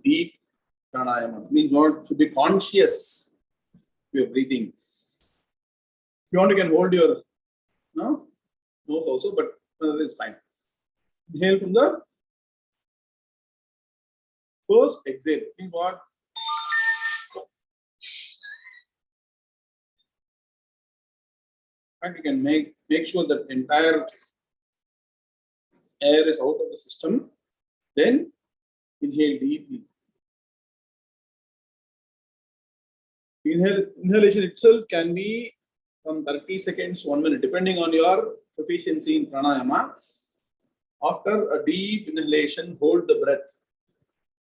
deep pranayama. Means what? To be conscious of your breathing. If you want, you can hold your nose also, but it's fine. Inhale from the first exhale. Means what? And you can make sure that entire air is out of the system. Then inhale deeply. Inhalation itself can be from 30 seconds to 1 minute, depending on your proficiency in pranayama. After a deep inhalation, hold the breath.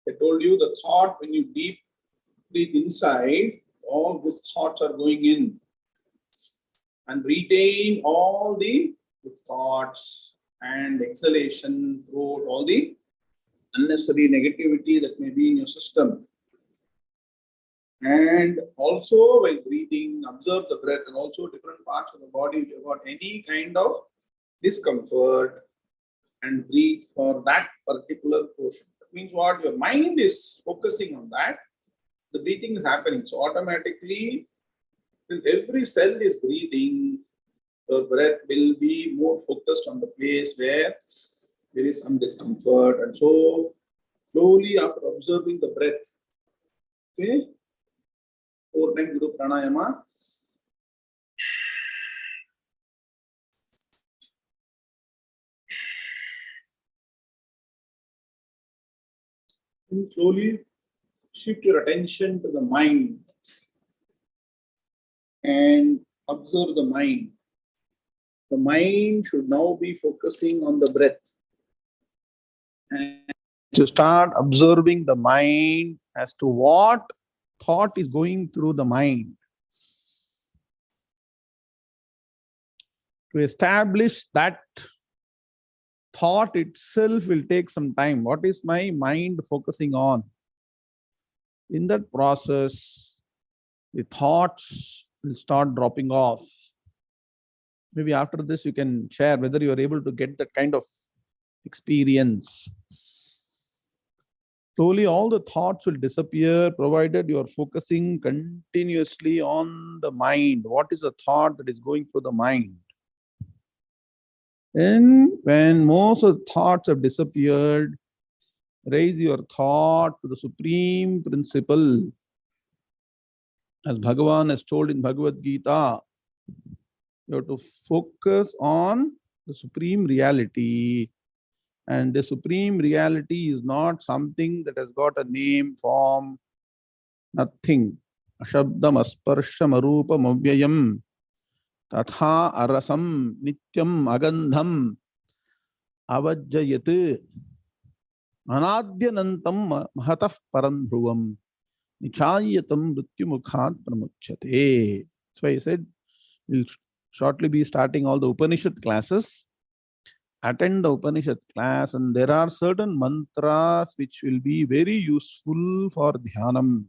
I told you the thought, when you deep breathe inside, all good thoughts are going in. And retain all the good thoughts and exhalation throughout all the unnecessary negativity that may be in your system. And also while breathing, observe the breath and also different parts of the body. If you've got any kind of discomfort, and breathe for that particular portion. That means what? Your mind is focusing on that. The breathing is happening. So automatically, every cell is breathing. Your breath will be more focused on the place where there is some discomfort. And so slowly after observing the breath, okay, 4 times do pranayama. And slowly shift your attention to the mind and observe the mind. The mind should now be focusing on the breath. And to start observing the mind as to what thought is going through the mind. To establish that thought itself will take some time. What is my mind focusing on? In that process, the thoughts will start dropping off. Maybe after this, you can share whether you are able to get that kind of experience. Slowly, all the thoughts will disappear, provided you are focusing continuously on the mind. What is the thought that is going through the mind? And when most of the thoughts have disappeared, raise your thought to the supreme principle. As Bhagavan has told in Bhagavad Gita, you have to focus on the supreme reality. And the supreme reality is not something that has got a name, form, nothing. Ashabdam asparsham arupam avyayam tatha arasam nityam agandham avajjayat anadyanantam mahatah parandhruvam nichayatam mrityumukhat pramuchyate. So I said, we'll shortly be starting all the Upanishad classes. Attend the Upanishad class, and there are certain mantras which will be very useful for dhyanam.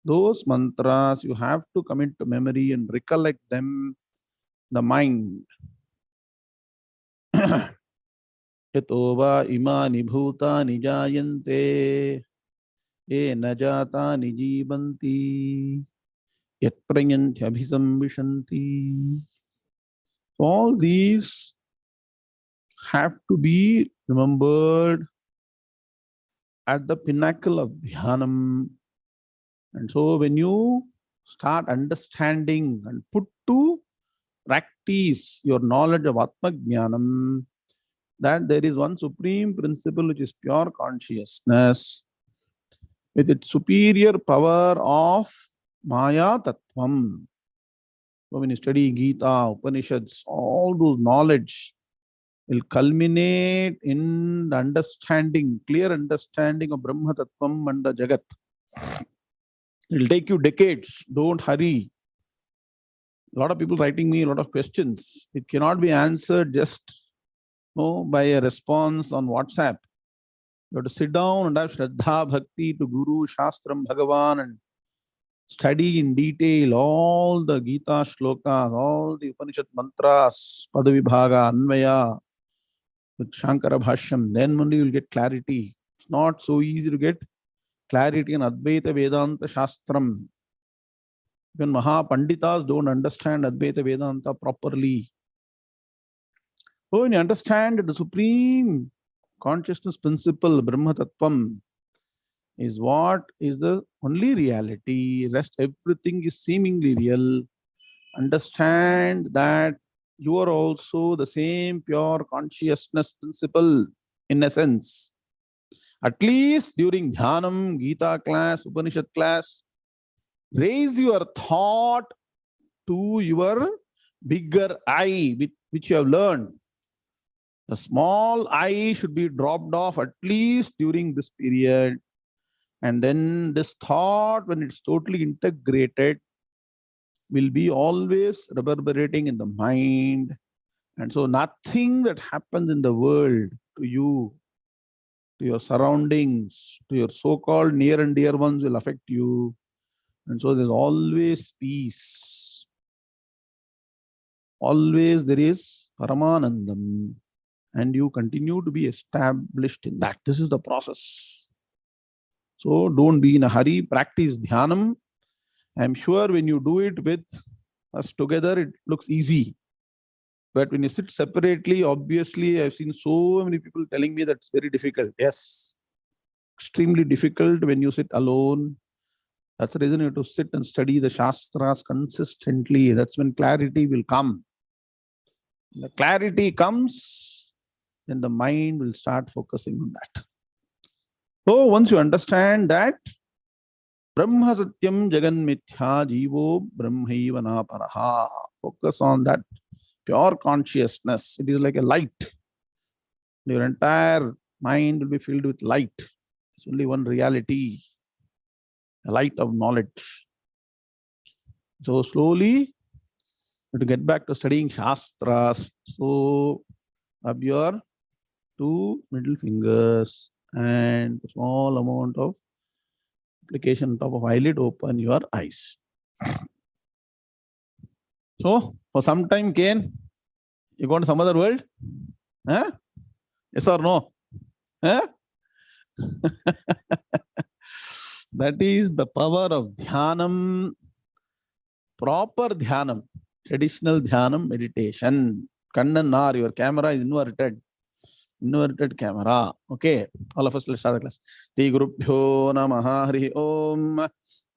Those mantras you have to commit to memory and recollect them, the mind. Yato 𝐒𝐫𝐢 𝐊𝐚𝐫𝐚 𝐿𝐿 jibanti yat prayantyabhisamvishanti. All these have to be remembered at the pinnacle of dhyanam. And so when you start understanding and put to practice your knowledge of Atma Jnanam, that there is one supreme principle which is pure consciousness with its superior power of Maya Tattvam. So when you study Gita, Upanishads, all those knowledge will culminate in the understanding, clear understanding of Brahma Tattvam and the Jagat. It will take you decades. Don't hurry. A lot of people writing me a lot of questions. It cannot be answered just by a response on WhatsApp. You have to sit down and have Shraddha Bhakti to Guru, Shastram, Bhagavan, and study in detail all the Gita shlokas, all the Upanishad mantras, Padavibhaga, Anvaya, with Shankara Bhashyam. Then only you will get clarity. It's not so easy to get clarity in Advaita Vedanta Shastram. Even Maha Panditas don't understand Advaita Vedanta properly. So when you understand the supreme consciousness principle, Brahma Tattvam, is what is the only reality. Rest everything is seemingly real. Understand that you are also the same pure consciousness principle in essence. At least during Dhyanam, Gita class, Upanishad class, raise your thought to your bigger I, which you have learned. The small I should be dropped off at least during this period. And then this thought, when it's totally integrated, will be always reverberating in the mind. And so nothing that happens in the world to you, to your surroundings, to your so-called near and dear ones will affect you. And so there's always peace. Always there is Paramanandam. And you continue to be established in that. This is the process. So don't be in a hurry. Practice Dhyanam. I'm sure when you do it with us together, it looks easy. But when you sit separately, obviously, I've seen so many people telling me that it's very difficult. Yes, extremely difficult when you sit alone. That's the reason you have to sit and study the Shastras consistently. That's when clarity will come. When the clarity comes, then the mind will start focusing on that. So once you understand that, Brahma Satyam Jagan Mithya Jivo Brahmaiva Naparaha. Focus on that pure consciousness. It is like a light. Your entire mind will be filled with light. It's only one reality, a light of knowledge. So slowly, to get back to studying Shastras. So rub your two middle fingers and a small amount of application on top of eyelid, open your eyes. So for some time, Kane, you go to some other world? Huh? Yes or no? Huh? That is the power of Dhyanam, proper Dhyanam, traditional Dhyanam meditation. Kannanar, your camera is inverted. Inverted camera. Okay. All of us, let's start the class. Shri Gurubhyo Namaha Hri Om.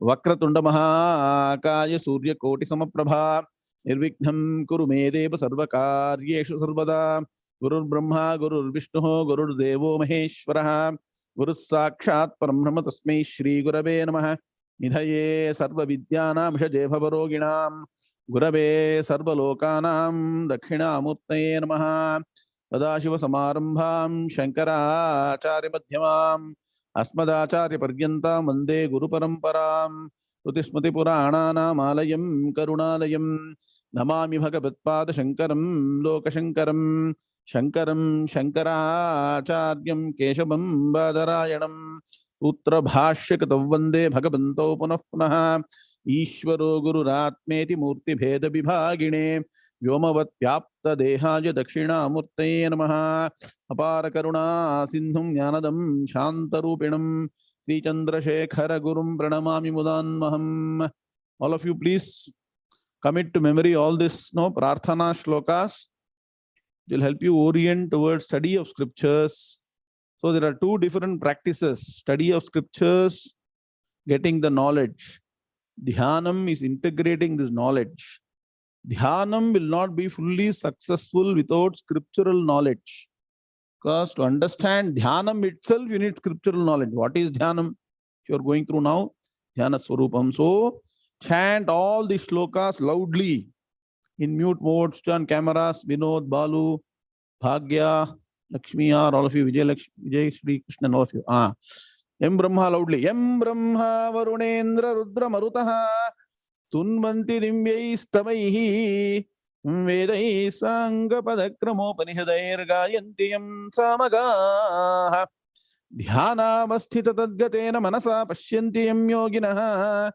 Vakratunda Mahakaya Surya Koti Samaprabha. Nirvighnam Kuru Me Deva Sarvakaryeshu Sarvada. Gurur Brahma, Gurur Vishnu, Gurur Devo Maheshwaraha. Guru Sakshat Parambrahma Tasmai Shri Gurave Namaha. Nidhaye Sarva Vidyanam Shaje Bhavaroginam. Gurave Sarva Lokanam Dakshina Murtaye Namaha. Sadashiva Samarambham Shankara Acharya Madhyamam Asmadacharya Paryantam Vande Guru Paramparam Rutismati Purananam Alayam Karunalayam Namami Bhagavatpada Shankaram Lokashankaram Shankaram Shankaracharyam Keshavam Badarayanam Uttara Bhashyakatav Vande Bhagavanto Punah Punah Ishvaro Gururatmeti Murti Bheda Vibhagine Vyomavat Vyapta Dehaja Dakshina Murtaye Namaha Apara Karuna Sindhum Jnanadam Shantarupinam Sri Chandrasekhara Gurum Pranamami Mudan Maham. All of you, please commit to memory all this prarthana shlokas. It will help you orient towards study of scriptures. So there are two different practices: study of scriptures, getting the knowledge. Dhyanam is integrating this knowledge. Dhyanam will not be fully successful without scriptural knowledge. Because to understand Dhyanam itself, you need scriptural knowledge. What is Dhyanam? You are going through now. Dhyana Swarupam. So chant all the shlokas loudly in mute mode. Switch on cameras. Vinod, Balu, Bhagya, Lakshmi, all of you. Vijay, Sri Krishna, all of you. Yam Brahma loudly. Yam Brahma Varunendra Rudra Marutaha Tunvanti Dimvyaistavaihi Vedai Sangapadakramopanishadair Gayantiyam Samagaha Dhyanavasthita Tadgatena Manasa Pashyantiyam Yoginaha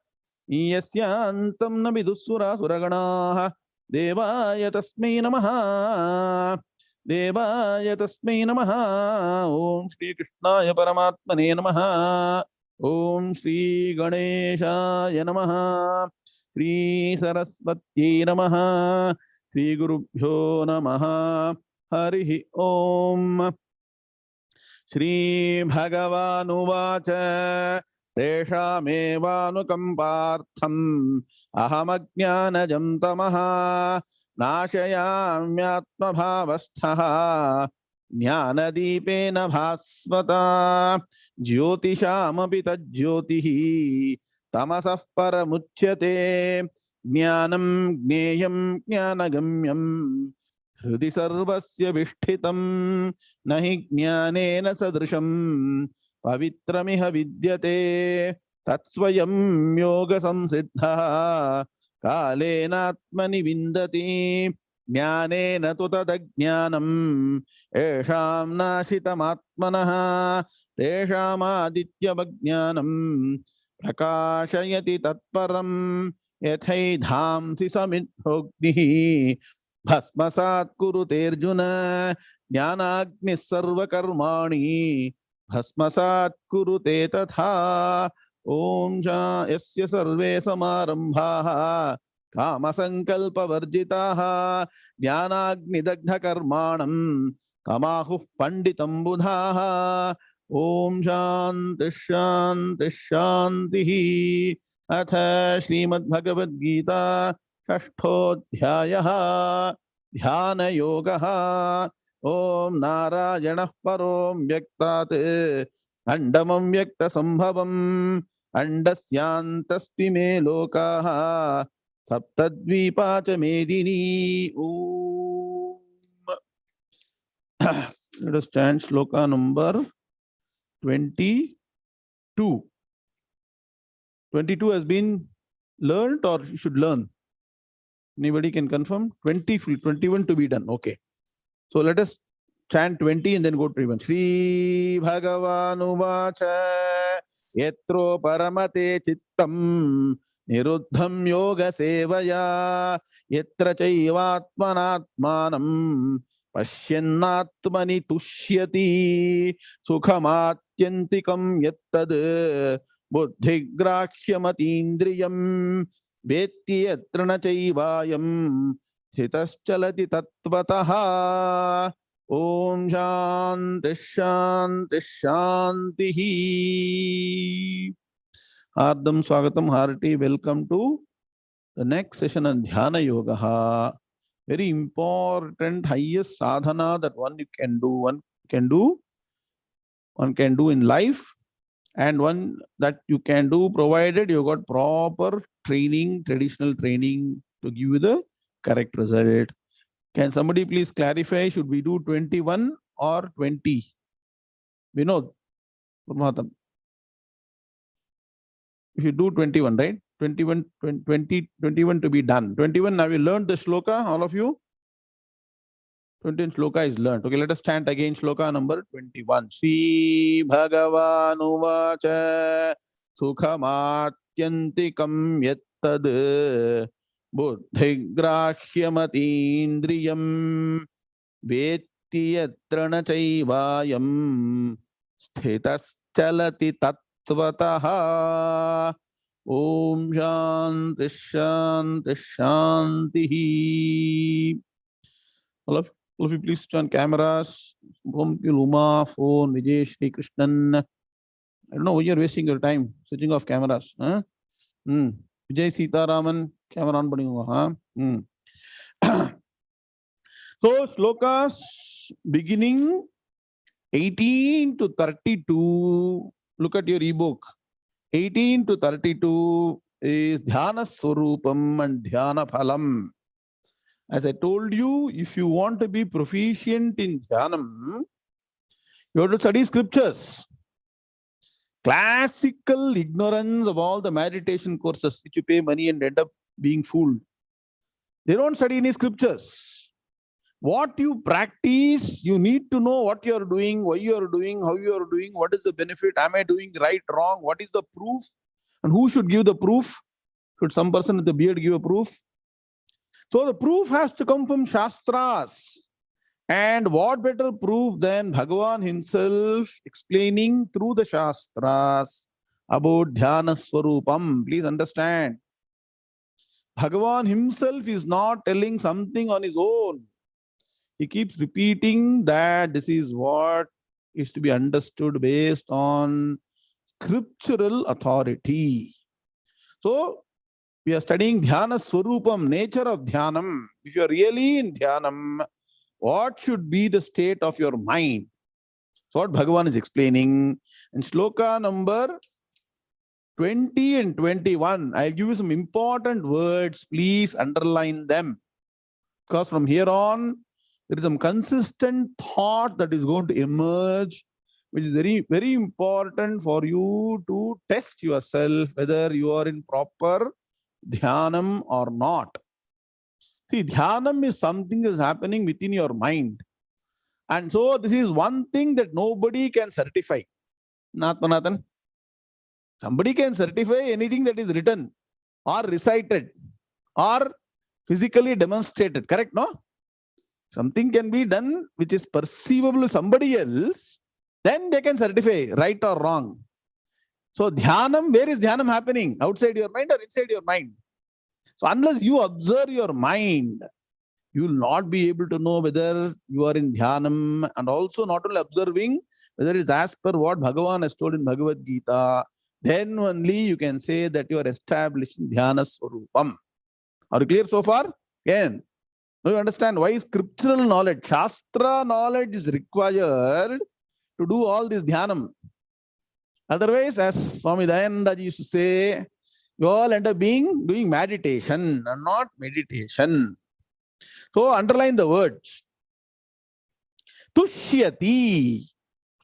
Yasyantam Nabidusura Suraganaha Devaya Tasmai Namaha. देवाय तस्मै नमः। ॐ श्री कृष्णाय परमात्मने नमः। ॐ श्री गणेशाय नमः। श्री सरस्वत्यै नमः। श्री गुरुभ्यो नमः। हरिः ॐ। श्री भगवानुवाच तेषामेवानुकम्पार्थम् अहमज्ञानजं तमः नाशयाम्यात्मभावस्थः ज्ञानदीपेन भास्वता। ज्योतिषामपि तज्ज्योतिः तमसः परमुच्यते। ज्ञानं ज्ञेयं ज्ञानगम्यं हृदि सर्वस्य विष्ठितं। न हि ज्ञानेन सदृशं पवित्रमिह विद्यते। तत्स्वयं योगसंसिद्धः कालेनात्मनि विन्दति। ज्ञानेन तु तदज्ञानम् येषां नाशितमात्मनः तेषामादित्यवज्ञानम् प्रकाशयति तत्परम्। यथैधांसि समिद्धोऽग्निः भस्मसात् कुरुतेऽर्जुन। ज्ञानाग्निः सर्वकर्माणि भस्मसात् कुरुते तथा। ॐ यस्य सर्वे समारम्भाः कामसङ्कल्पवर्जिताः ज्ञानाग्निदग्धकर्माणं तमाहुः पण्डितं बुधाः। ॐ शान्तिः शान्तिः शान्तिः। अथ श्रीमद्भगवद्गीता षष्ठोऽध्यायः ध्यानयोगः। ॐ नारायणः परो व्यक्तात् अण्डमं व्यक्तसम्भवम् अण्डस्यान्तस्त्विमे लोकाः सप्तद्वीपा च मेदिनी। Let us chant shloka number 22. 22 has been learned or you should learn? Anybody can confirm? 21 to be done. Okay. So let us chant 20 and then go to 21. Sri Bhagawanuvacha yetro paramate chittam niruddham yoga sevaya yetra chaivatmanatmanam pashyannatmani tushyati sukhamatyantikam yettad buddhigrāhyamatindriyam vetti yatra na chaivaayam स्थितश्चलति तत्त्वतः। ॐ शान्तिः शान्तिः शान्तिः। हार्दं स्वागतं, hearty welcome to the next session on Dhyana Yoga. Very important, highest sadhana that one can do in life, and one that you can do provided you got proper training, traditional training to give you the correct result. Can somebody please clarify, should we do 21 or 20? Vinod, Purmatam. If you do 21, right? 21 to be done. 21, now we learned the shloka, all of you? 21 shloka is learned. Okay, let us chant again shloka number 21. Sri Bhagawanuvacha sukhamatyantikam yettad buddhigrāhyamatindriyam vetti yatra na chaivaayam sthitaschalati tattvataha. Om shanti shanti shanti. All of you please turn cameras. Uma, phone, Vijay, Sri Krishnan. I don't know why you're wasting your time switching off cameras. Huh? Vijay Sitaraman, camera on putting over. So shlokas beginning 18 to 32. Look at your ebook. 18 to 32 is Dhyana Swarupam and Dhyana Phalam. As I told you, if you want to be proficient in Dhyanam, you have to study scriptures. Classical ignorance of all the meditation courses which you pay money and end up being fooled. They don't study any scriptures. What you practice, you need to know what you are doing, why you are doing, how you are doing, what is the benefit, am I doing right, wrong, what is the proof, and who should give the proof? Should some person with the beard give a proof? So the proof has to come from Shastras. And what better proof than Bhagavan himself explaining through the Shastras about Dhyana Swarupam? Please understand. Bhagavan himself is not telling something on his own. He keeps repeating that this is what is to be understood based on scriptural authority. So, we are studying Dhyana Swarupam, nature of Dhyanam. If you are really in Dhyanam, what should be the state of your mind? So what Bhagavan is explaining in shloka number 20 and 21. I'll give you some important words. Please underline them. Because from here on, there is some consistent thought that is going to emerge, which is very, very important for you to test yourself whether you are in proper dhyanam or not. See, dhyanam is something that is happening within your mind. And so this is one thing that nobody can certify. Nathan, somebody can certify anything that is written or recited or physically demonstrated. Correct, no? Something can be done which is perceivable to somebody else, then they can certify right or wrong. So dhyanam, where is dhyanam happening? Outside your mind or inside your mind? So unless you observe your mind, you will not be able to know whether you are in dhyanam, and also not only observing whether it is as per what Bhagavan has told in Bhagavad Gita, then only you can say that you are established in dhyana swarupam. Are you clear so far? Again, now you understand why scriptural knowledge, Shastra knowledge is required to do all this dhyanam. Otherwise, as Swami Dayananda used to say, you all end up doing meditation and not meditation. So underline the words. Tushyati.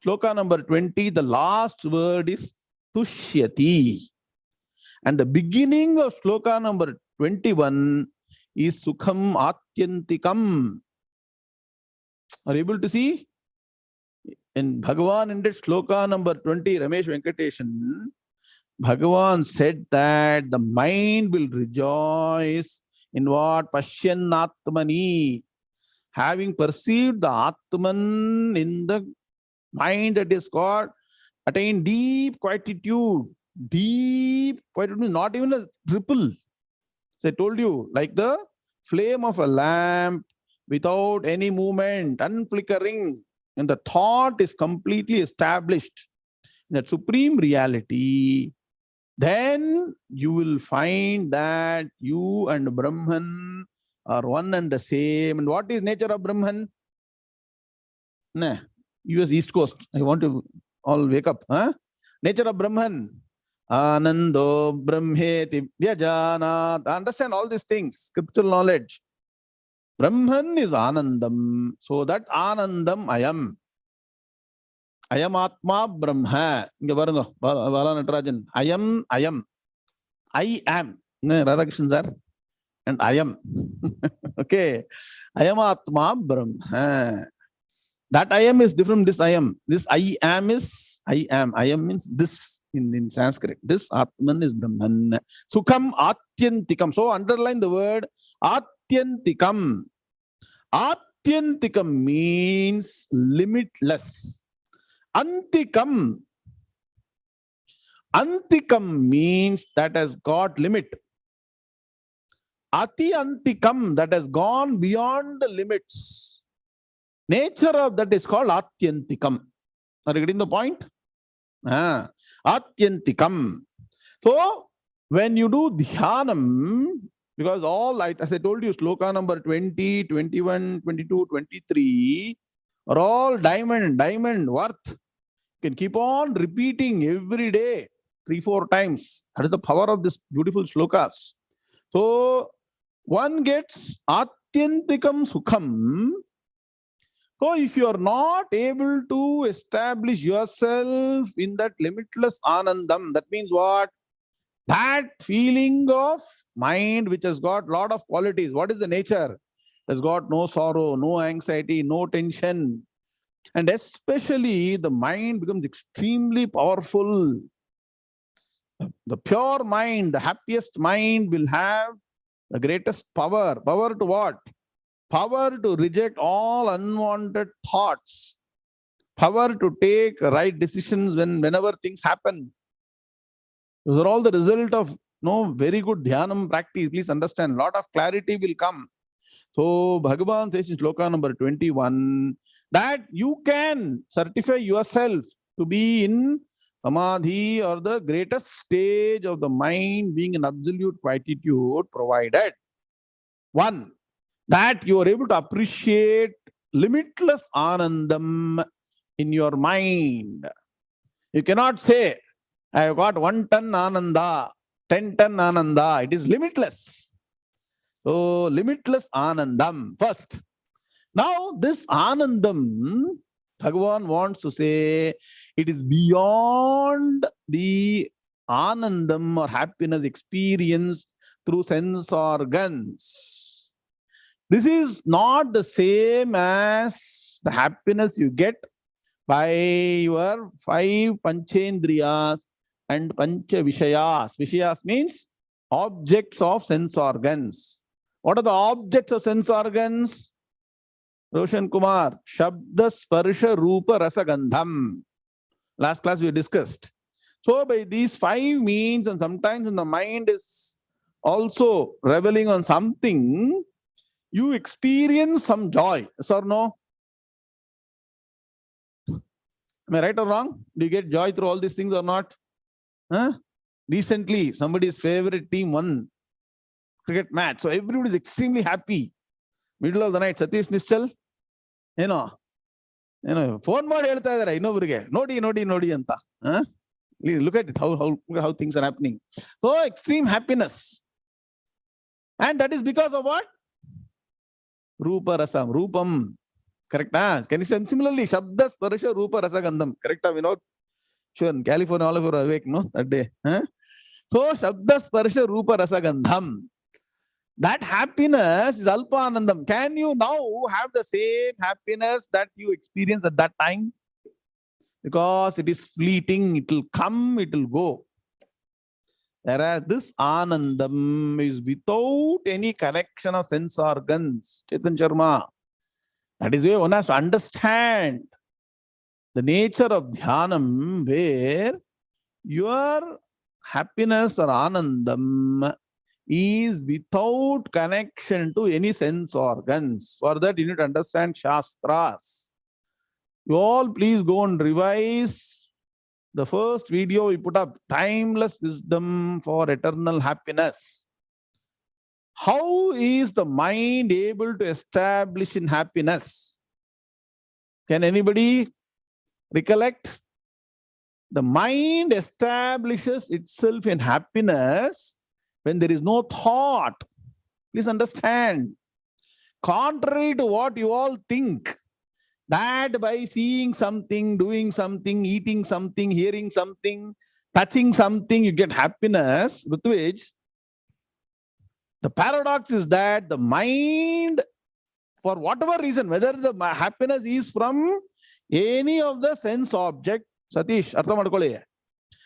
Shloka number 20, the last word is Tushyati. And the beginning of shloka number 21 is Sukham Atyantikam. Are you able to see? In Bhagavan ended shloka number 20, Ramesh Venkateshan, Bhagavan said that the mind will rejoice in what? Pashyannatmani. Having perceived the Atman in the mind that is called, attain deep quietude. Deep quietude, not even a ripple. So I told you, like the flame of a lamp without any movement, unflickering, and the thought is completely established in that supreme reality, then you will find that you and Brahman are one and the same. And what is nature of Brahman? Nah, US East Coast. I want to all wake up. Huh? Nature of Brahman. Anando Brahmeti Vyajanat. Understand all these things. Scriptural knowledge. Brahman is Anandam. So that Anandam I am. I am Atma Brahma. Inga varungo. Bala Natarajan. I am. I am. Radhakrishnan sir. And I am. Okay. I am Atma Brahma. That I am is different from this I am. This I am is I am. I am means this in Sanskrit. This Atman is Brahman. Sukham Atyantikam. So underline the word Atyantikam. Atyantikam means limitless. Antikam. Antikam means that has got limit. Ati Antikam, that has gone beyond the limits. Nature of that is called Atyantikam. Are you getting the point? Atyantikam. So, when you do dhyanam, because all, as I told you, shloka number 20, 21, 22, 23 are all diamond worth. You can keep on repeating every day, 3-4 times. That is the power of this beautiful shlokas. So, one gets Atyantikam Sukham. So, if you are not able to establish yourself in that limitless Anandam, that means what? That feeling of mind which has got a lot of qualities. What is the nature? It has got no sorrow, no anxiety, no tension. And especially the mind becomes extremely powerful. The pure mind, the happiest mind will have the greatest power. Power to what? power to reject all unwanted thoughts, power to take right decisions whenever things happen. Those are all the result of very good dhyanam practice. Please understand, lot of clarity will come. So Bhagavan says in sloka number 21 that you can certify yourself to be in samadhi or the greatest stage of the mind, being in absolute quietude, provided one, that you are able to appreciate limitless anandam in your mind. You cannot say, I have got 1 ton ananda, 10 ton ananda. It is limitless. So, limitless anandam first. Now, this anandam, Bhagavan wants to say, it is beyond the anandam or happiness experienced through sense organs. This is not the same as the happiness you get by your 5 panchendriyas and pancha vishayas. Vishayas means objects of sense organs. What are the objects of sense organs? Roshan Kumar, Shabda, Sparsha, Rupa, Rasa, Gandham. Last class we discussed. So by these 5 means, and sometimes when the mind is also reveling on something, you experience some joy. Yes or no? Am I right or wrong? Do you get joy through all these things or not? Huh? Recently, somebody's favorite team won cricket match. So everybody is extremely happy. Middle of the night, Satish Nischal, phone ಮಾಡಿ ಹೇಳ್ತಾ ಇದ್ದಾರೆ ಇನ್ನೊಬ್ಬರಿಗೆ ನೋಡಿ ನೋಡಿ ನೋಡಿ ಅಂತ. Look at it, how things are happening. So extreme happiness. And that is because of what? Rupa Rasam, Rupam. Correct? Can you say similarly? Shabda, Sparsha, Rupa, Rasa, Gandham. Correct? Vinod? Sure, in California, all of you are awake, no? That day. So, Shabda, Sparsha, Rupa, Rasa, Gandham. That happiness is Alpa Anandam. Can you now have the same happiness that you experienced at that time? Because it is fleeting, it will come, it will go. Whereas this Anandam is without any connection of sense organs. Chetan Sharma. That is where one has to understand the nature of dhyanam, where your happiness or Anandam is without connection to any sense organs. For that, you need to understand Shastras. You all please go and revise the first video we put up, Timeless Wisdom for Eternal Happiness. How is the mind able to establish in happiness? Can anybody recollect? The mind establishes itself in happiness when there is no thought. Please understand. Contrary to what you all think, that by seeing something, doing something, eating something, hearing something, touching something, you get happiness, with which the paradox is that the mind, for whatever reason, whether the happiness is from any of the sense object, Satish, Artha Madkole,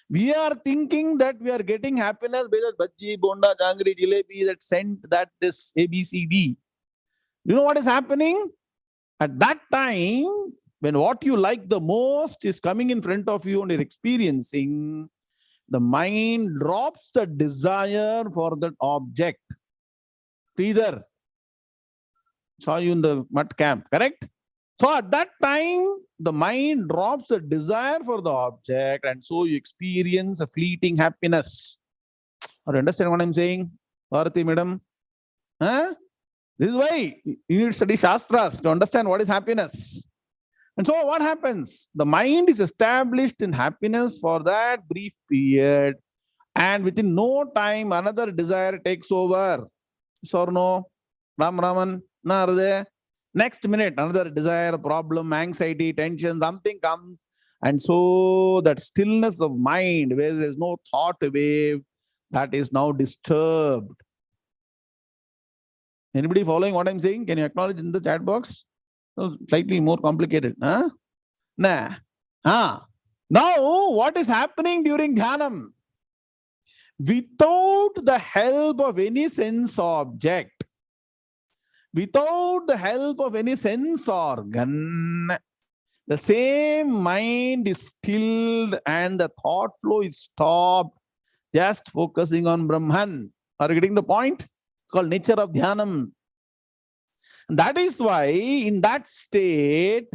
we are thinking that we are getting happiness by that bhaji, bonda, jangri, jalebi, that scent, that this ABCD. You know what is happening? At that time, when what you like the most is coming in front of you and you're experiencing, the mind drops the desire for that object. Either saw you in the mud camp, correct? So at that time, the mind drops a desire for the object, and so you experience a fleeting happiness. Or understand what I'm saying, Bharati madam? This is why you need to study Shastras to understand what is happiness. And so what happens? The mind is established in happiness for that brief period, and within no time, another desire takes over. Yes or no? Raman, Narade. Next minute, another desire, problem, anxiety, tension, something comes. And so that stillness of mind, where there is no thought wave, that is now disturbed. Anybody following what I'm saying? Can you acknowledge in the chat box? So slightly more complicated. Nah. Now, what is happening during dhyanam? Without the help of any sense object, without the help of any sense organ, the same mind is stilled and the thought flow is stopped, just focusing on Brahman. Are you getting the point? It's called nature of Dhyanam. And that is why in that state,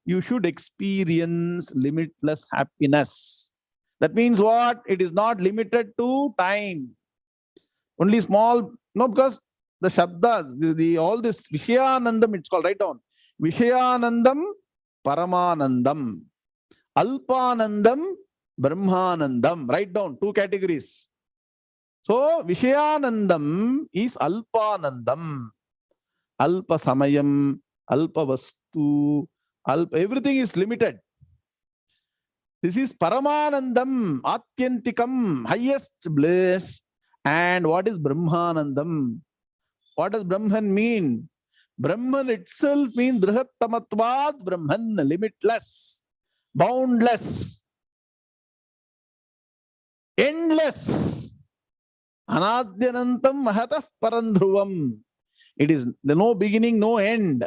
you should experience limitless happiness. That means what? It is not limited to time. Only small, no, because the Shabda, all this Vishayanandam, it's called, write down. Vishayanandam, Paramanandam. Alpanandam, Brahmanandam. Write down 2 categories. So, Vishayanandam is Alpanandam. Alpa Samayam, Alpa Vastu, everything is limited. This is Paramanandam, Atyantikam, highest bliss. And what is Brahmanandam? What does Brahman mean? Brahman itself means Brihattamatvad Brahman, limitless, boundless, endless. Anadyanantam Mahatah Parandhruvam. It is no beginning, no end.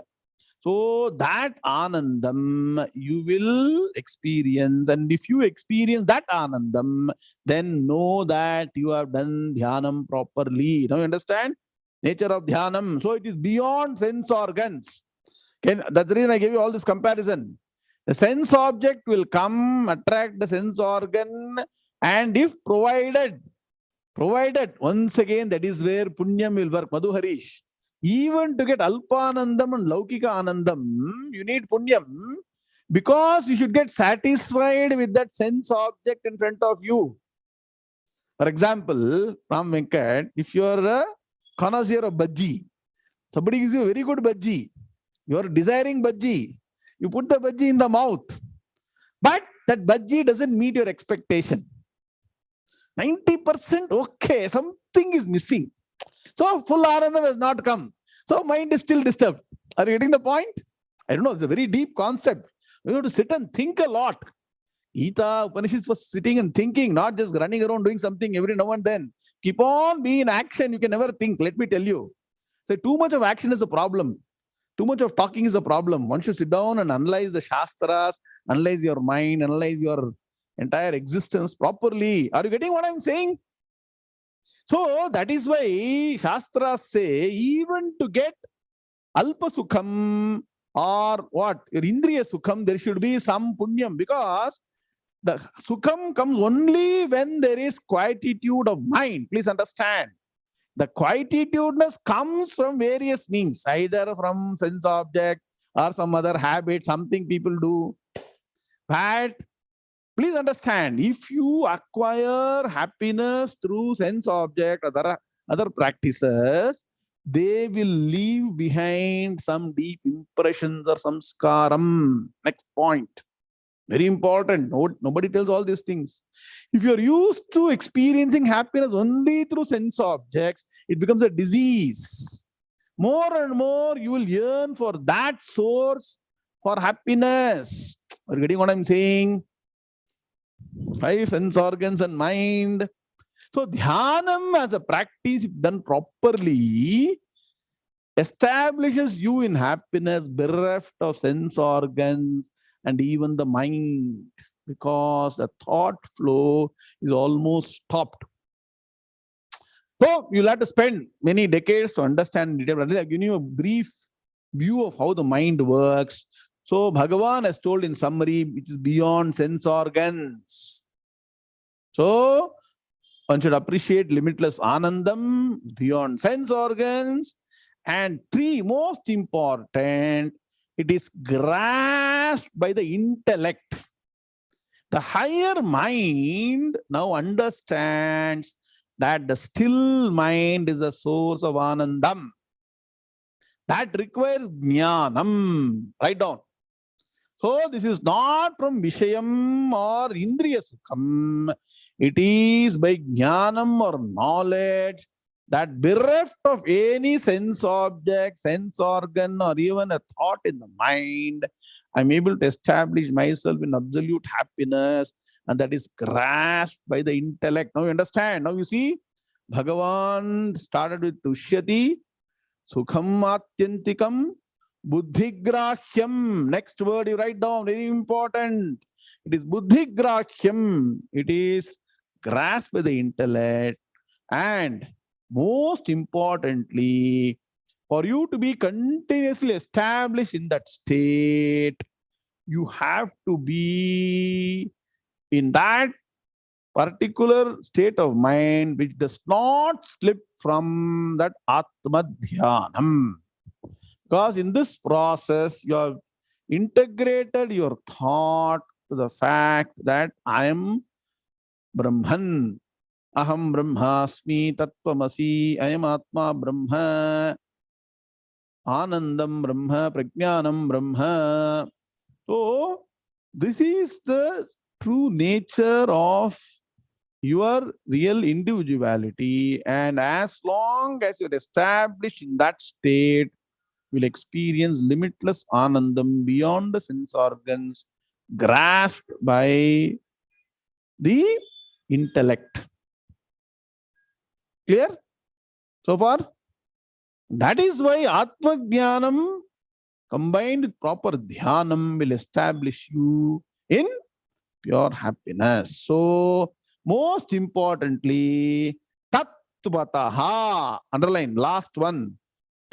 So that Anandam you will experience. And if you experience that Anandam, then know that you have done Dhyanam properly. Now you understand? Nature of Dhyanam. So it is beyond sense organs. That's the reason I gave you all this comparison. The sense object will come, attract the sense organ, and if provided, once again, that is where Punyam will work. Madhu Harish. Even to get Alpanandam and Laukika Anandam, you need Punyam, because you should get satisfied with that sense object in front of you. For example, Ram Venkat, if you are a connoisseur of bhaji, somebody gives you a very good bhaji, you are desiring bhaji, you put the bhaji in the mouth, but that bhaji doesn't meet your expectation. 90% okay, something is missing. So full Anandam has not come. So mind is still disturbed. Are you getting the point? I don't know, it's a very deep concept. We have to sit and think a lot. Gita, Upanishads for sitting and thinking, not just running around doing something every now and then. Keep on being in action. You can never think. Let me tell you. So too much of action is the problem. Too much of talking is the problem. Once you sit down and analyze the Shastras, analyze your mind, analyze your entire existence properly. Are you getting what I'm saying? So that is why Shastras say, even to get Alpa Sukham or what? Your Indriya Sukham, there should be some Punyam, because the Sukham comes only when there is quietude of mind. Please understand. The quietudiness comes from various means, either from sense object or some other habit, something people do. But please understand, if you acquire happiness through sense object, other practices, they will leave behind some deep impressions or some samskaram. Next point. Very important. Nobody tells all these things. If you're used to experiencing happiness only through sense objects, it becomes a disease. More and more, you will yearn for that source for happiness. Are you getting what I'm saying? 5 sense organs and mind. So Dhyanam as a practice, if done properly, establishes you in happiness, bereft of sense organs and even the mind, because the thought flow is almost stopped. So you'll have to spend many decades to understand it. I'm giving you a brief view of how the mind works. So Bhagavan has told in summary, which is beyond sense organs. So one should appreciate limitless Anandam, beyond sense organs. And 3, most important, it is grasped by the intellect. The higher mind now understands that the still mind is the source of Anandam. That requires Jnanam. Write down. So this is not from Vishayam or Indriya Sukham. It is by Jnanam or knowledge, that bereft of any sense object, sense organ, or even a thought in the mind, I'm able to establish myself in absolute happiness, and that is grasped by the intellect. Now you understand. Now you see, Bhagavan started with Tushyati. Sukham atyantikam buddhigrahyam. Next word you write down, very important. It is buddhigrahyam. It is grasped by the intellect. And most importantly, for you to be continuously established in that state, you have to be in that particular state of mind which does not slip from that Atma Dhyanam. Because in this process, you have integrated your thought to the fact that I am Brahman. Aham Brahmasmi Tattvamasi. I am Atma Brahma. Anandam Brahma. Prajnanam Brahma. So, this is the true nature of your real individuality, and as long as you're established in that state, you'll experience limitless anandam beyond the sense organs, grasped by the intellect. Clear so far? That is why Atma Jnanam combined with proper Dhyanam will establish you in pure happiness. So, most importantly, Tattvataha. Underline, last one.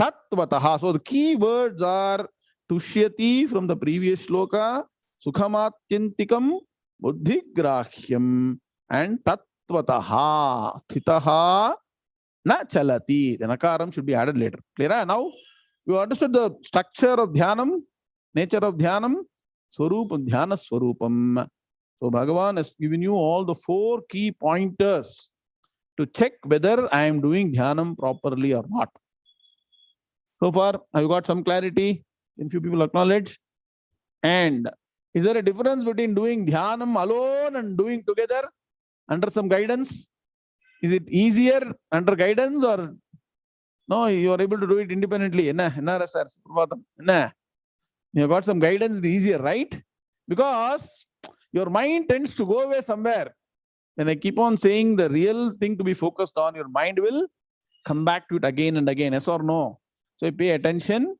Tattvataha. So, the key words are Tushyati from the previous shloka, Sukhamatyantikam, Buddhigrahyam, and Tattvataha. Sthitaha na chalati. The nakaram should be added later. Clear? Now, you understood the structure of Dhyanam, nature of Dhyanam, Swarupam, Dhyana Swarupam. So Bhagavan has given you all the 4 key pointers to check whether I am doing Dhyanam properly or not. So far, have you got some clarity? Can few people acknowledge? And is there a difference between doing Dhyanam alone and doing together under some guidance? Is it easier under guidance, or no, you are able to do it independently? You have got some guidance, it's easier, right? Because your mind tends to go away somewhere. When I keep on saying the real thing to be focused on, your mind will come back to it again and again, yes or no? So you pay attention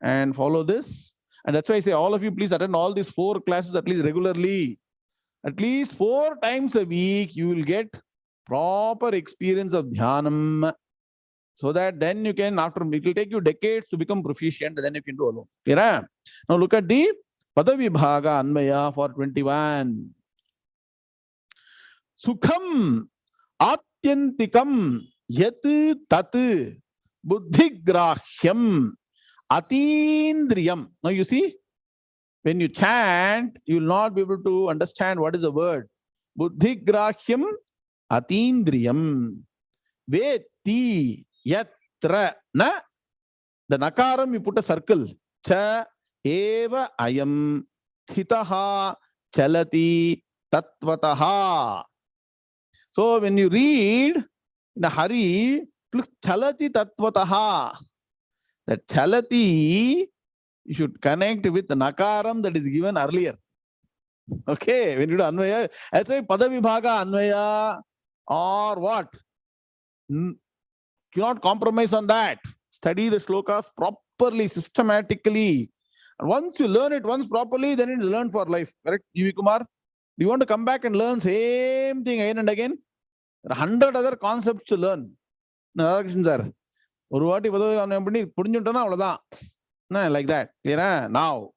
and follow this. And that's why I say all of you, please attend all these 4 classes at least regularly. At least 4 times a week, you will get proper experience of Dhyanam. So that then you can, after, it will take you decades to become proficient, and then you can do alone. Clear? Now look at the Padavibhaga Anvaya for 21. Sukham Atyantikam Yat Tat Buddhigrahyam Atindriyam. Now you see, when you chant, you will not be able to understand what is the word. Buddhigrahyam Atindriyam Veti Yatra Na. The nakaram, you put a circle. Cha eva ayam thitaha chalati tattvataha. So when you read in a hurry, chalati tattvataha. That chalati, you should connect with the nakaram that is given earlier. Okay, when you do anvaya, that's why Padavibhaga Anvaya or what? Cannot compromise on that. Study the shlokas properly, systematically. And once you learn it once properly, then it is learned for life. Correct, G.V. Kumar? Do you want to come back and learn same thing again and again? There are 100 other concepts to learn. Sir, like that. Clear? Now,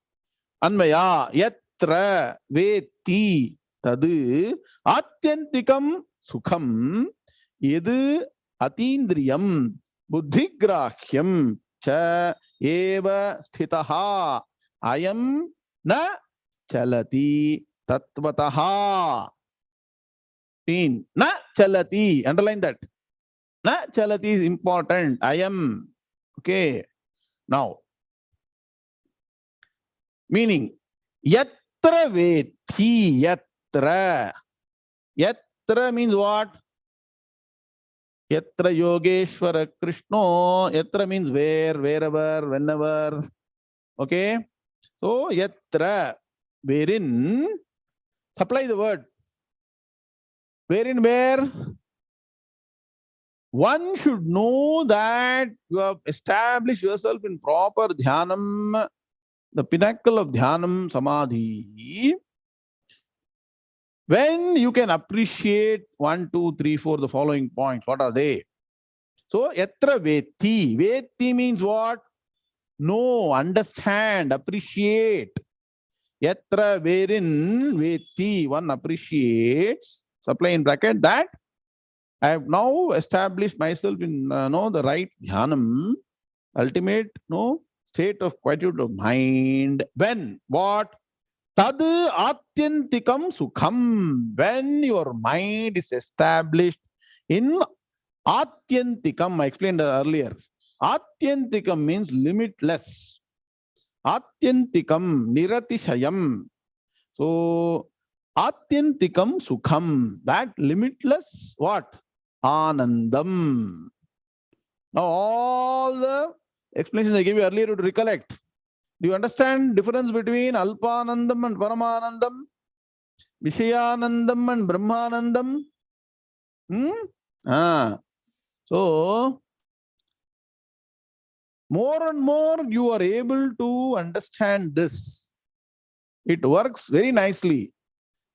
Anvaya yatra veti tadu atyantikam sukham yedu atindriyam buddhigrahyam cha eva sthitaha ayam na chalati tattvataha. Na chalati. Underline that. Na chalati is important. Ayam. Okay. Now, meaning yatra veti. Yatra. Yatra means what? Yatra Yogeshwara Krishno. Yatra means where, wherever, whenever. Okay. So yatra, wherein, supply the word. Wherein where? one should know that you have established yourself in proper dhyanam, the pinnacle of dhyanam, samadhi, when you can appreciate 1, 2, 3, 4, the following points. What are they? So, yatra veti. Veti means what? Know, understand, appreciate. Yatra wherein veti, one appreciates, supply in bracket, that I have now established myself in the right dhyanam, ultimate state of quietude of mind. When? What? Tad atyantikam sukham. When your mind is established in atyantikam, I explained earlier. Atyantikam means limitless. Atyantikam, niratishayam. So, atyantikam sukham, that limitless what? Anandam. Now, all the explanations I gave you earlier to recollect. Do you understand difference between Alpanandam and Paramanandam? Vishayanandam and Brahmanandam? So, more and more you are able to understand this. It works very nicely.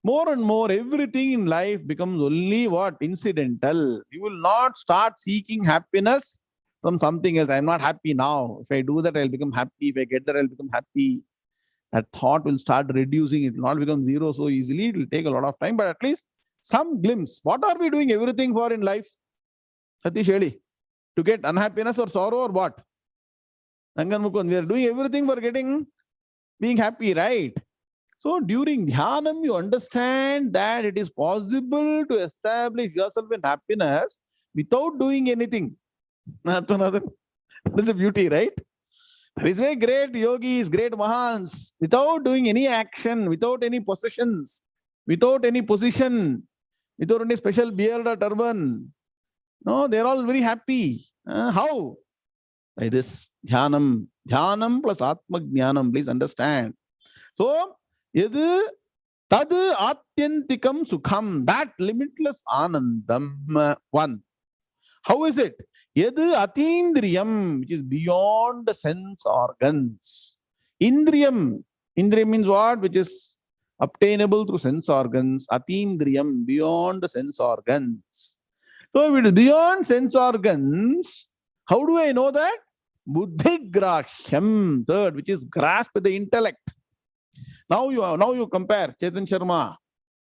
More and more, everything in life becomes only what? Incidental. You will not start seeking happiness from something else. I'm not happy now. If I do that, I'll become happy. If I get that, I'll become happy. That thought will start reducing. It will not become zero so easily. It will take a lot of time, but at least some glimpse. What are we doing everything for in life? Satish Eli, to get unhappiness or sorrow or what? Rangan Mukund, we are doing everything for being happy, right? So during dhyanam, you understand that it is possible to establish yourself in happiness without doing anything. That's a beauty, right? That is why great yogis, great mahans, without doing any action, without any possessions, without any position, without any special beard or turban, no, they're all very happy. How? By this dhyanam. Dhyanam plus atma jnanam, please understand. So, yadu tad atyantikam sukham, that limitless anandam, one. How is it? Yadu atindriyam, which is beyond the sense organs. Indriyam. Indriyam means what? Which is obtainable through sense organs. Atindriyam, beyond the sense organs. So if it is beyond sense organs, how do I know that? Buddhigrahyam, third, which is grasp with the intellect. Now you compare, Chetan Sharma.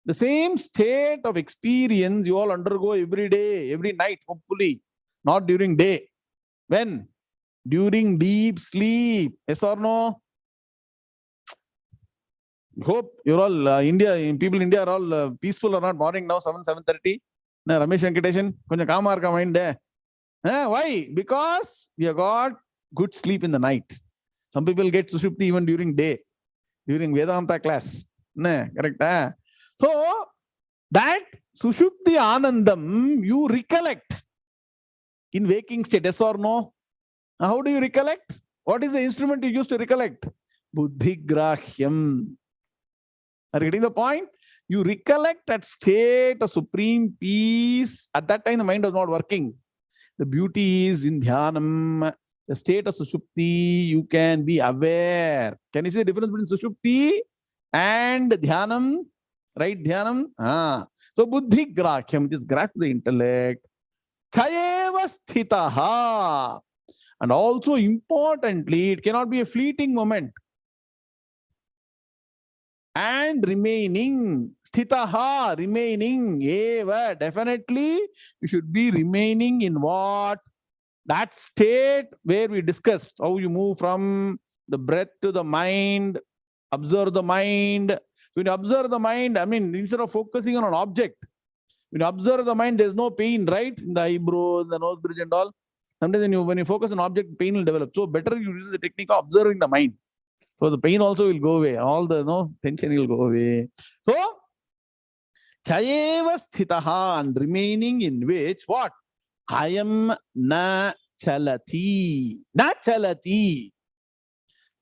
The same state of experience you all undergo every day, every night, hopefully. Not during day. When? During deep sleep. Yes or no? Hope you're all people in India are all peaceful or not. Morning now, 7:30. Ramesh Venkateshan, konja calm arka mind. Why? Because we have got good sleep in the night. Some people get sushupti even during day, during Vedanta class. Correct? So, that sushupti anandam, you recollect in waking state, yes or no? How do you recollect? What is the instrument you use to recollect? Buddhigrahyam. Are you getting the point? You recollect that state of supreme peace. At that time, the mind was not working. The beauty is in dhyanam, the state of sushupti, you can be aware. Can you see the difference between sushupti and dhyanam? Right, dhyanam? So, buddhi grahyam, which is grasp the intellect. Chayeva sthitaha. And also, importantly, it cannot be a fleeting moment. And remaining, sthitaha, remaining, eva, definitely, you should be remaining in what? That state where we discussed how you move from the breath to the mind, observe the mind. When you observe the mind, I mean, instead of focusing on an object, when you observe the mind, there's no pain, right? In the eyebrow, the nose bridge and all. Sometimes when you focus on an object, pain will develop. So better you use the technique of observing the mind. So the pain also will go away. All the tension will go away. So, chayeva sthitaha, and remaining in which what? I am na chalati. Na chalati.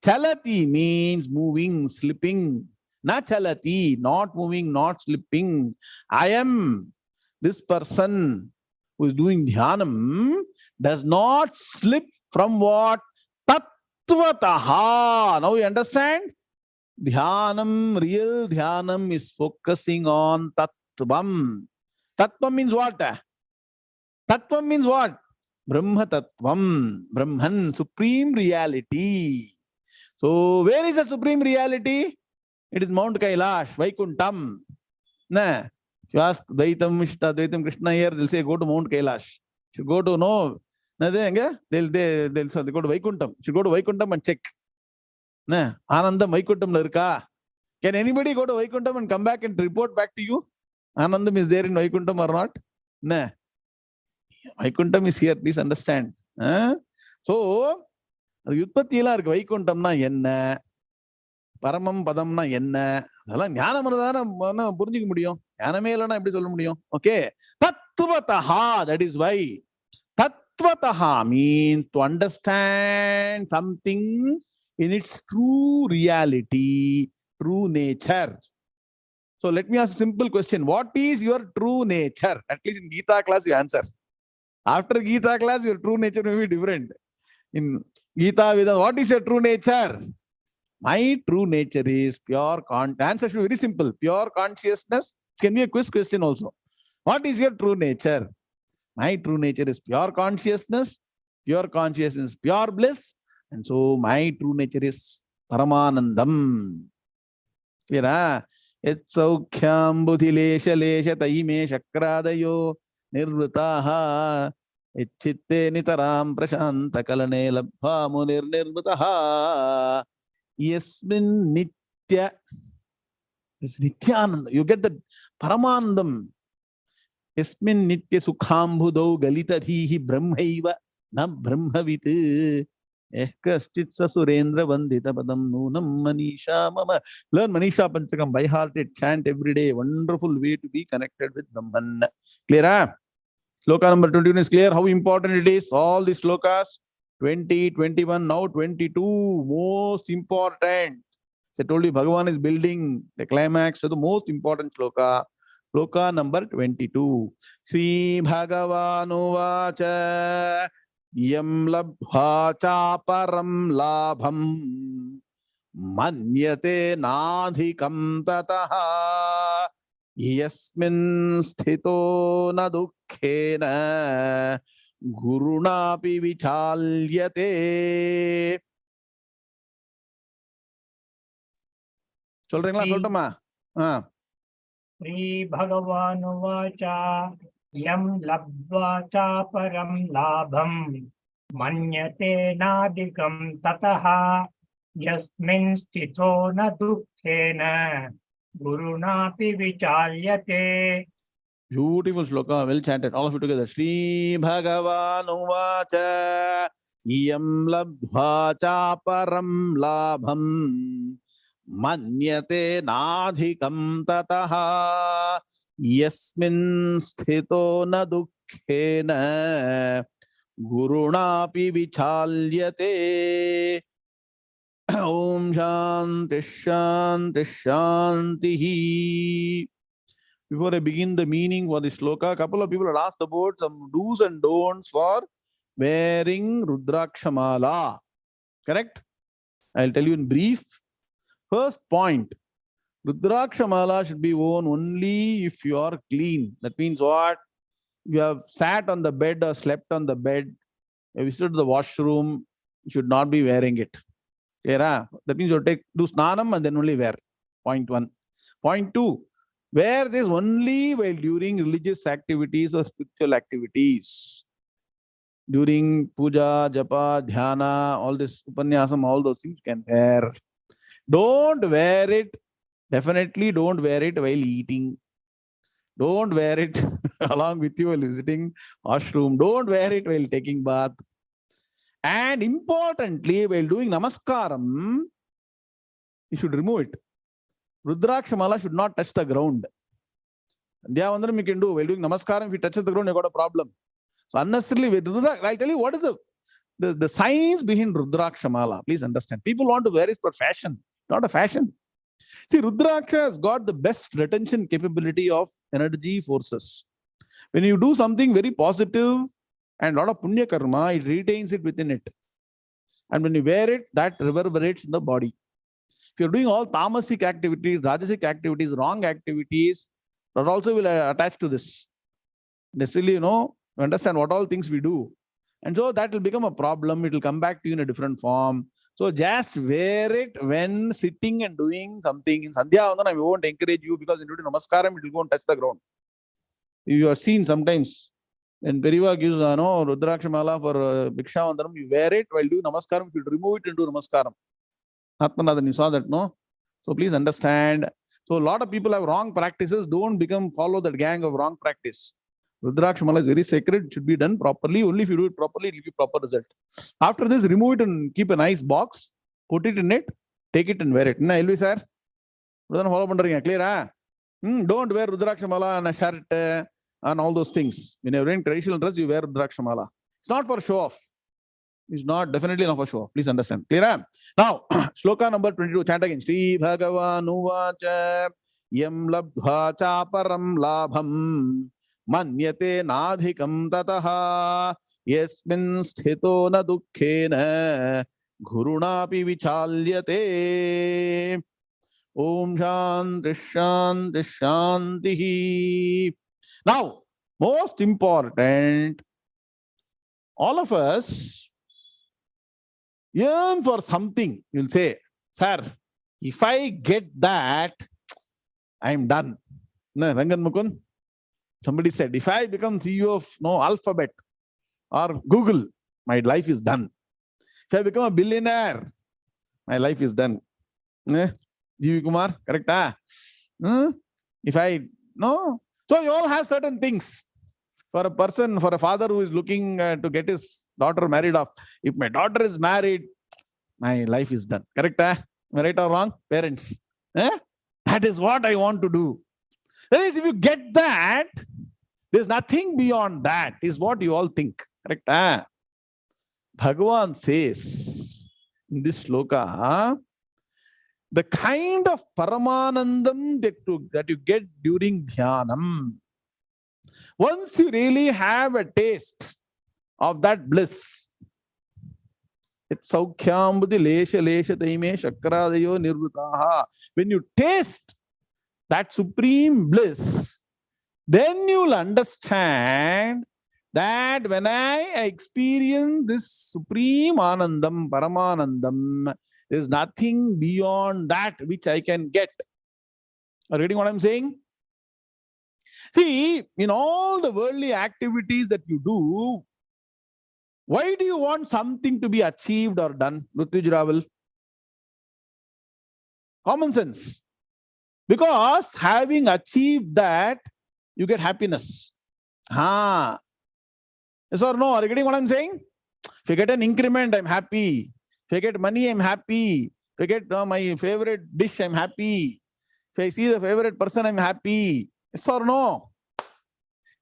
Chalati means moving, slipping. Na chalati, not moving, not slipping. I am this person who is doing dhyanam does not slip from what? Tattvataha. Now you understand? Dhyanam, real dhyanam is focusing on tattvam. Tattvam means what? Tattvam means what? Brahma tattvam. Brahman, supreme reality. So where is the supreme reality? It is Mount Kailash, Vaikuntham. Nah. If you ask Dvaitam, Advaitam, Krishna here, they'll say go to Mount Kailash. If you go to they'll go to Vaikuntham. You should go to Vaikuntham and check. Nah. Anandam Vaikuntham larka. Can anybody go to Vaikuntham and come back and report back to you? Anandam is there in Vaikuntham or not? Nah. Vaikuntham is here, please understand. So, Yutpathila Vaikuntamna yenna, Paramam Padamna yenna, Jnana Purnjikka mudiyum. Jnaname illana eppadi solla mudiyum? Okay. Tattvataha, that is why. Tattvataha means to understand something in its true reality, true nature. So let me ask a simple question. What is your true nature? At least in Gita class you answer. After Gita class, your true nature may be different. In Gita, what is your true nature? My true nature is pure answer should be very simple. Pure consciousness. It can be a quiz question also. What is your true nature? My true nature is pure consciousness. Pure consciousness, pure bliss. And so my true nature is Paramanandam. Clear? 𝐒𝐿𝐊𝐚𝐫𝐚 𝐒𝐿𝐴 𝐿𝐴 nirvrataha 𝐒𝐿chitte nitaram prashanta kalane labha nirvrataha yasmin nitya. It's nityananda. You get the paramanandam. Yasmin nitya sukhambhudau galitadhihi brahmaiva na brahmavit ekkaschit surendra vandita padam nunam manisha mama. Learn Manisha Panchakam by heart. Chant every day. Wonderful way to be connected with Brahman. Clear? Sloka number 21 is clear how important it is. All the slokas, 20, 21, now 22, most important. So I told you Bhagavan is building the climax. So the most important sloka, sloka number 22. Sri Bhagavanu vacha yam labha chaparam labham manyate nadhikam tataha yasmin sthito na dukkhena gurunapi vichalyate. சொல்றீங்களா? சொல்லட்டுமா? ஸ்ரீ பகவான் வாச்சா யம் லப்த்வா சாபரம் லாபம் மன்யதே நாதிகம் ததஹ யஸ்மின் ஸ்திதோ ந துக்கேன குருணாபி விசால்யதே. Beautiful sloka, well chanted. All of you together. Sri Bhagavan Vacha Yam Labdhva Chaparam Labham Manyate Nadhikam Tataha Yasmin Sthito Na Dukkhena Gurunapi Vichalyate. Om Shanti Shanti Shanti. Before I begin the meaning for the sloka, a couple of people had asked about some do's and don'ts for wearing Rudrakshamala. Correct? I'll tell you in brief. First point, Rudrakshamala should be worn only if you are clean. That means what? You have sat on the bed or slept on the bed, you visited the washroom, you should not be wearing it. That means you do snanam and then only wear. Point one. Point two, wear this only while during religious activities or spiritual activities. During puja, japa, dhyana, all this upanyasam, all those things you can wear. Don't wear it. Definitely don't wear it while eating. Don't wear it along with you while visiting washroom. Don't wear it while taking bath. And importantly, while doing namaskaram, you should remove it. Rudrakshamala should not touch the ground. Sandhyavandhanam you can do. While doing namaskaram, if it touches the ground, you got a problem. So unnecessarily with Rudrakshamala, I'll tell you what is the science behind Rudrakshamala. Please understand. People want to wear it for fashion. Not a fashion. See, Rudraksha has got the best retention capability of energy forces. When you do something very positive and a lot of punya karma, it retains it within it. And when you wear it, that reverberates in the body. If you're doing all tamasic activities, rajasic activities, wrong activities, that also will attach to this. Necessarily, understand what all things we do. And so that will become a problem. It will come back to you in a different form. So just wear it when sitting and doing something. In Sandhyavandhanam, I won't encourage you because in Namaskaram, it will go and touch the ground. You are seen sometimes when Periva gives Rudraksha Mala for Bhikshavandhanam, you wear it while doing Namaskaram, you should remove it into Namaskaram. Atmanathan, you saw that, no? So please understand. So a lot of people have wrong practices. Don't follow that gang of wrong practice. Rudraksha Mala is very sacred. It should be done properly. Only if you do it properly, it will give proper result. After this, remove it and keep a nice box. Put it in it. Take it and wear it. Na, Elvi sir? Follow pandringa. Clear? Don't wear Rudraksha Mala and a shirt and all those things. When you're wearing traditional dress, you wear Rudraksha Mala. It's not for show off. It's not, definitely not for show off. Please understand. Clear? Now, shloka number 22. Chant again. Sri Bhagavan Uvacha 𝐒𝐚𝐫𝐚 𝐊𝐚𝐵𝐚 manyate nadhikam tataha yasmin sthito na dukkhena gurunapi vichalyate. Om Shanti Shanti Shanti. Now, most important, all of us yearn for something. You'll say, sir, if I get that, I'm done. No, Rangan Mukund. Somebody said, if I become CEO of Alphabet or Google, my life is done. If I become a billionaire, my life is done. G.V. Kumar, correct? If I, no. So you all have certain things. For a person, for a father who is looking to get his daughter married off, if my daughter is married, my life is done. Correct? Am I right or wrong? Parents. That is what I want to do. That is, if you get that, there's nothing beyond that, is what you all think. Correct? Bhagavan says in this shloka, the kind of paramanandam that you get during dhyanam, once you really have a taste of that bliss, it's 𝐒𝐚𝐬 𝐊𝐚𝐵𝐢 Shankara nirvutaha. When you taste that supreme bliss, then you'll understand that when I experience this supreme anandam, paramanandam, there is nothing beyond that which I can get. Are you reading what I'm saying? See, in all the worldly activities that you do, why do you want something to be achieved or done? Rutuj Raval? Common sense. Because having achieved that, you get happiness. Yes or no? Are you getting what I'm saying? If you get an increment, I'm happy. If I get money, I'm happy. If I get my favorite dish, I'm happy. If I see the favorite person, I'm happy. Yes or no?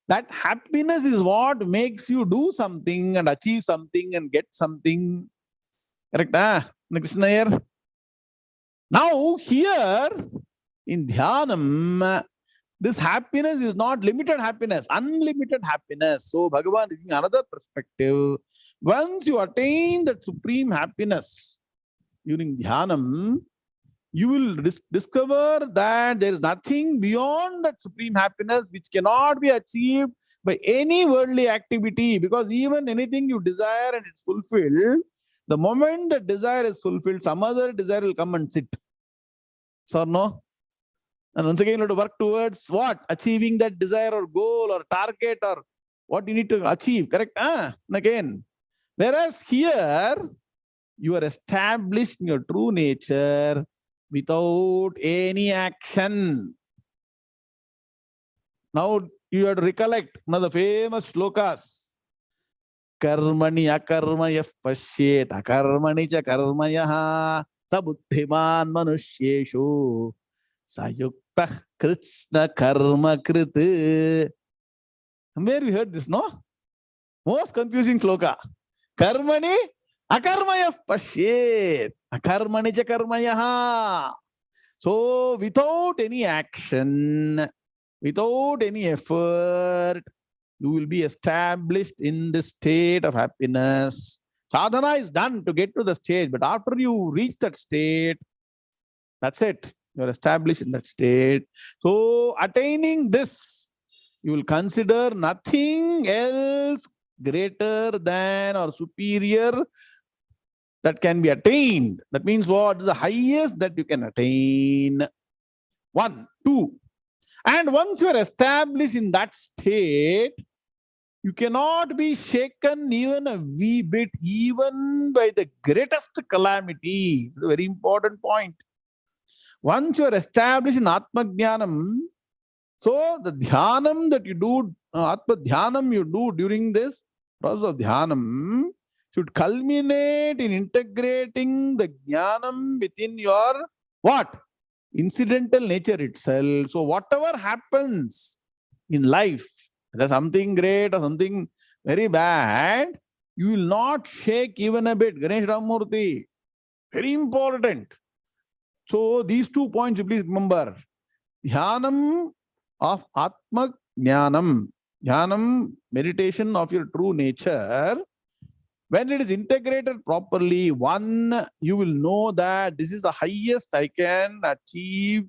That happiness is what makes you do something and achieve something and get something. Correct? Krishna here. Now, here in Dhyanam, this happiness is not limited happiness, unlimited happiness. So, Bhagavan is giving another perspective. Once you attain that supreme happiness during Dhyanam, you will discover that there is nothing beyond that supreme happiness which cannot be achieved by any worldly activity, because even anything you desire and it's fulfilled, the moment the desire is fulfilled, some other desire will come and sit. So, no? And once again, you have to work towards what? Achieving that desire or goal or target or what you need to achieve. Correct? And again. Whereas here, you are established in your true nature without any action. Now you have to recollect one of the famous shlokas. Karmani akarmayah pashyet akarmani cha karmayah sabuddhiman manushyeshu sayuktah kritsna karma krit. Where we heard this, no? Most confusing shloka. Karmani akarmayah pashyet akarmani cha karmayah. So without any action, without any effort, you will be established in the state of happiness. Sadhana is done to get to the stage, but after you reach that state, that's it. You are established in that state. So attaining this, you will consider nothing else greater than or superior that can be attained. That means what is the highest that you can attain? 1, 2. And once you are established in that state, you cannot be shaken even a wee bit, even by the greatest calamity. It's a very important point. Once you are established in Atma Jnanam, so the dhyanam that you do, Atma Dhyanam you do during this process of dhyanam should culminate in integrating the jnanam within your what? Incidental nature itself. So whatever happens in life, whether something great or something very bad, you will not shake even a bit. Ganesh Ramamurthy, very important. So these 2 points you please remember. Dhyanam of Atma Jnanam, Dhyanam, meditation of your true nature. When it is integrated properly, one, you will know that this is the highest I can achieve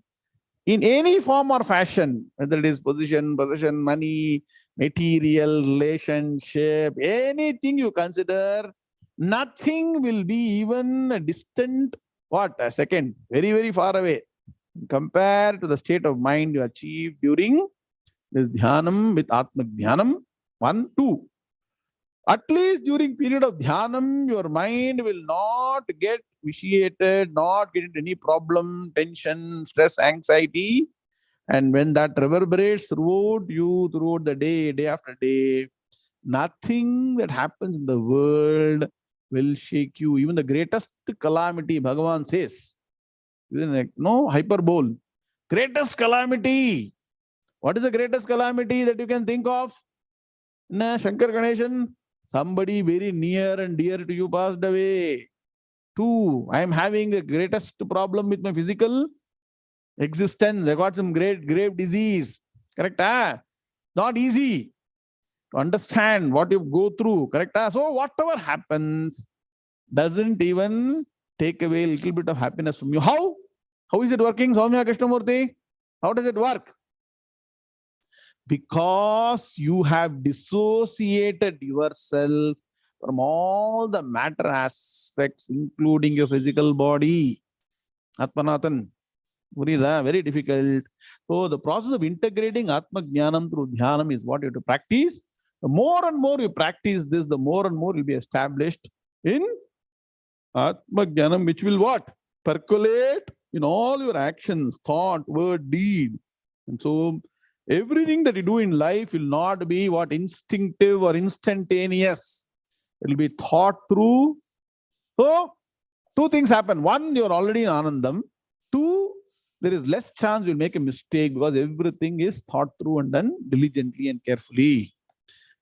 in any form or fashion, whether it is position, money, material, relationship, anything you consider, nothing will be even a distant, what, a second, very, very far away, compared to the state of mind you achieve during this dhyanam with Atma Dhyanam. 1, 2. At least during period of dhyanam, your mind will not get vitiated, not get into any problem, tension, stress, anxiety. And when that reverberates throughout you, throughout the day, day after day, nothing that happens in the world will shake you. Even the greatest calamity, Bhagavan says, no hyperbole, greatest calamity. What is the greatest calamity that you can think of? Shankar Ganeshan, somebody very near and dear to you passed away. 2, I am having the greatest problem with my physical existence. I got some great grave disease. Correct? Not easy to understand what you go through. Correct? So whatever happens doesn't even take away a little bit of happiness from you. How? How is it working, Soumya Krishnamurthy? How does it work? Because you have dissociated yourself from all the matter aspects, including your physical body. Atmanathan. Very difficult. So the process of integrating Atma Jnanam through Dhyanam is what you have to practice. The more and more you practice this, the more and more you'll be established in Atma Jnanam, which will what? Percolate in all your actions, thought, word, deed. And so everything that you do in life will not be what? Instinctive or instantaneous. It will be thought through. So 2 things happen. 1, you're already in Anandam. 2, there is less chance you'll make a mistake because everything is thought through and done diligently and carefully.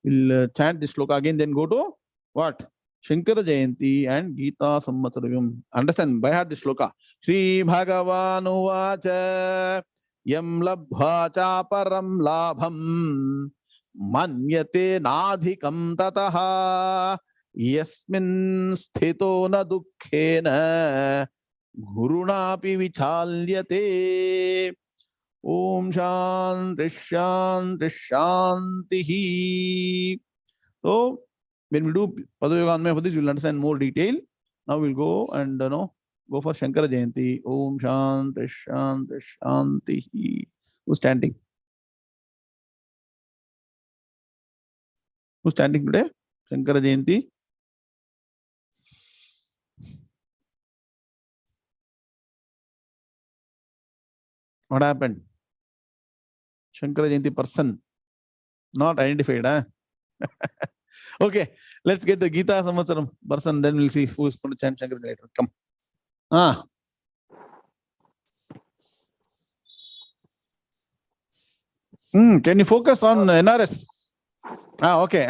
We'll chant this sloka again, then go to what? Shankara Jayanti and Gita Samvatsara. Understand by heart this sloka. Sri Bhagavan Uvacha Yam Labdha Cha Param Labham Manyate Nadhikam Tataha Yasmin Sthito Na Dukkhena Gurunapi Vichalyate. Om Shanti Shanti Shanti. So when we do Padayoganmaya for this, we'll understand more detail. Now we'll go and go for Shankara Jayanti. Om Shanti Shanti Shanti. Who's standing? Who's standing today? Shankara Jayanti. What happened? Shankara Jayanti person. Not identified, huh? Okay, let's get the Gita Samvatsaram person, then we'll see who is going to chant Shankara later. Come. Can you focus on NRS? Okay.